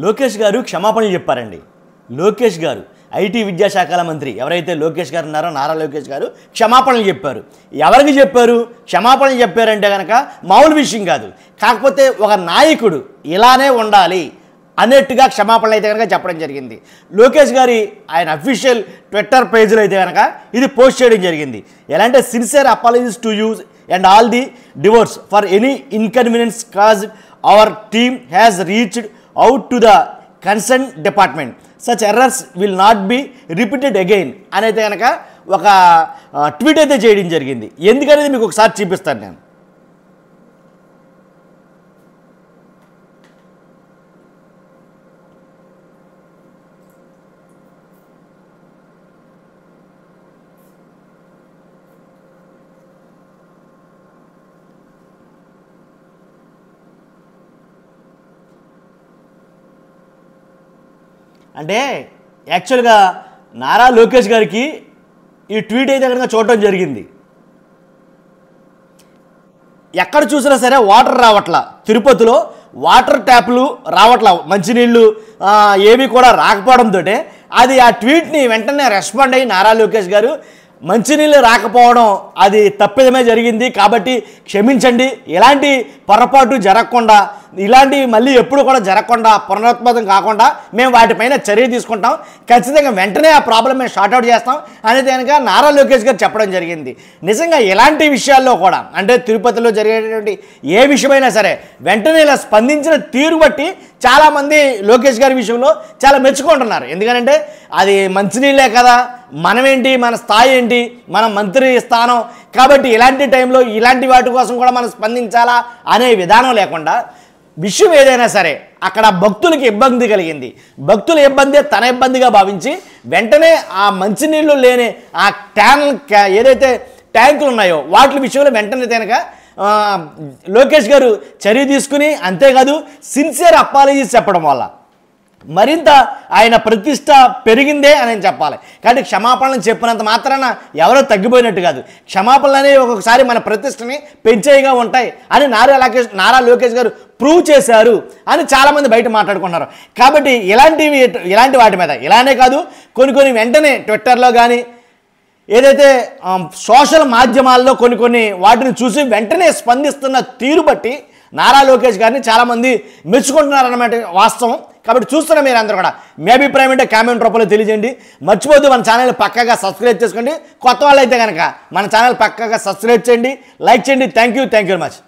లోకేష్ గారు క్షమాపణలు చెప్పారండి. లోకేష్ గారు ఐటీ విద్యాశాఖల మంత్రి ఎవరైతే లోకేష్ గారు ఉన్నారో నారా లోకేష్ గారు క్షమాపణలు చెప్పారు. ఎవరికి చెప్పారు? క్షమాపణలు చెప్పారంటే కనుక మామూలు విషయం కాదు. కాకపోతే ఒక నాయకుడు ఇలానే ఉండాలి అన్నట్టుగా క్షమాపణలు అయితే కనుక చెప్పడం జరిగింది. లోకేష్ గారి ఆయన అఫీషియల్ ట్విట్టర్ పేజ్లో అయితే కనుక ఇది పోస్ట్ చేయడం జరిగింది. ఎలా అంటే sincere apologies to you and all the divorce for any inconvenience cause our team has reached out to the concern department such errors will not be repeated again అని అయితే కనుక ఒక ట్వీట్ అయితే చేయడం జరిగింది. ఎందుకనేది మీకు ఒకసారి చూపిస్తాను నేను. అంటే యాక్చువల్గా నారా లోకేష్ గారికి ఈ ట్వీట్ అయితే కనుక చూడటం జరిగింది. ఎక్కడ చూసినా సరే వాటర్ రావట్లా, తిరుపతిలో వాటర్ ట్యాప్లు రావట్లా, మంచినీళ్ళు ఏవి కూడా రాకపోవడంతో అది ఆ ట్వీట్ని వెంటనే రెస్పాండ్ అయ్యి నారా లోకేష్ గారు మంచినీళ్ళు రాకపోవడం అది తప్పిదమే జరిగింది కాబట్టి క్షమించండి, ఇలాంటి పొరపాటు జరగకుండా, ఇలాంటివి మళ్ళీ ఎప్పుడు కూడా జరగకుండా, పునరుత్పాదం కాకుండా మేము వాటిపైన చర్య తీసుకుంటాం, ఖచ్చితంగా వెంటనే ఆ ప్రాబ్లం మేము షార్ట్అవుట్ చేస్తాం అనేది కనుక నారా లోకేష్ గారు చెప్పడం జరిగింది. నిజంగా ఇలాంటి విషయాల్లో కూడా అంటే తిరుపతిలో జరిగేటువంటి ఏ విషయమైనా సరే వెంటనే ఇలా స్పందించిన తీరు బట్టి చాలామంది లోకేష్ గారి విషయంలో చాలా మెచ్చుకుంటున్నారు. ఎందుకంటే అది మంచినీళ్ళే కదా, మనమేంటి, మన స్థాయి ఏంటి, మన మంత్రి స్థానం కాబట్టి ఇలాంటి టైంలో ఇలాంటి వాటి కోసం కూడా మనం స్పందించాలా అనే విధానం లేకుండా విషయం ఏదైనా సరే అక్కడ భక్తులకి ఇబ్బంది కలిగింది, భక్తుల ఇబ్బందే తన ఇబ్బందిగా భావించి వెంటనే ఆ మంచినీళ్ళు లేని ఆ ఏదైతే ట్యాంకులు ఉన్నాయో వాటి విషయంలో వెంటనే కనుక లోకేష్ గారు చర్య తీసుకుని, అంతేకాదు సిన్సియర్ అపాలజీస్ చెప్పడం వల్ల మరింత ఆయన ప్రతిష్ట పెరిగిందే అని చెప్పాలి. కాబట్టి క్షమాపణలు చెప్పినంత మాత్రాన ఎవరో తగ్గిపోయినట్టు కాదు. క్షమాపణలు అనేవి ఒక్కొక్కసారి మన ప్రతిష్టని పెంచేగా ఉంటాయి అని నారా లోకేష్ గారు ప్రూవ్ చేశారు అని చాలామంది బయట మాట్లాడుకున్నారు. కాబట్టి ఇలాంటి వాటి మీద ఇలానే కాదు కొన్ని వెంటనే ట్విట్టర్లో కానీ ఏదైతే సోషల్ మాధ్యమాల్లో కొన్ని వాటిని చూసి వెంటనే స్పందిస్తున్న తీరు బట్టి నారా లోకేష్ గారిని చాలామంది మెచ్చుకుంటున్నారన్నమాట వాస్తవం. కాబట్టి చూస్తున్న మీరు అందరూ కూడా మీ అభిప్రాయం అంటే కామెంట్ రూపంలో తెలియజేయండి. మర్చిపోద్దు మన ఛానల్ పక్కాగా సబ్స్క్రైబ్ చేసుకోండి. కొత్త వాళ్ళు అయితే కనుక మన ఛానల్ పక్కాగా సబ్స్క్రైబ్ చేయండి, లైక్ చేయండి. Thank you very much.